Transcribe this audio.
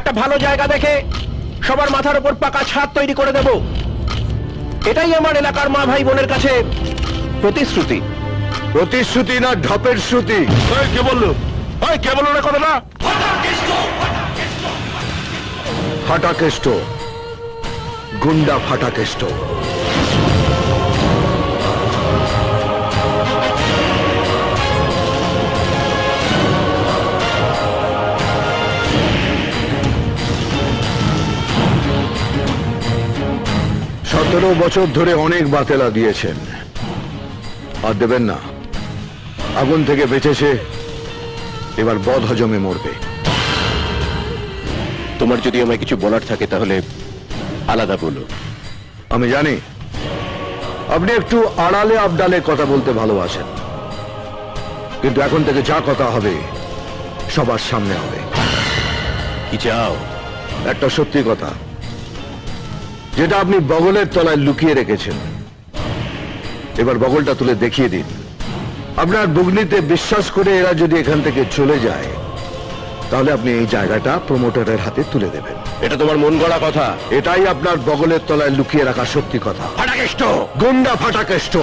একটা ভালো জায়গা দেখে সবার মাথার উপর পাকা ছাদ তৈরি করে দেব। এটাই আমার এলাকার মা ভাই বোনের কাছে প্রতিশ্রুতি। প্রতিশ্রুতি না ঢপের শ্রুতি? কে বললো? কে বললো না কথাটা? ফাটাকেষ্ট, গুন্ডা ফাটাকেষ্ট। 17 বছর ধরে অনেক বাতেলা দিয়েছেন, আর দেবেন না। আগুন থেকে বেঁচেছে, এবার বদ হজমে মরবে। তোমার যদি আমায় কিছু বলার থাকে তাহলে আলাদা বলো। আমি জানি আপনি একটু আড়ালে আবডালে কথা বলতে ভালোবাসেন, কিন্তু এখন থেকে যা কথা হবে সবার সামনে হবে। কি চাও? একটা সত্যি কথা, যেটা আপনি বগলের তলায় লুকিয়ে রেখেছেন, এবার বগলটা তুলে দেখিয়ে দিন। আপনার বুগনিতে বিশ্বাস করে এরা যদি এখান থেকে চলে যায়, তাহলে আপনি এই জায়গাটা প্রমোটারের হাতে তুলে দেবেন। এটা তোমার মন গড়া কথা? এটাই আপনার বগলের তলায় লুকিয়ে রাখা সত্যি কথা। ফাটাকেষ্ট, গুন্ডা ফাটাকেষ্ট।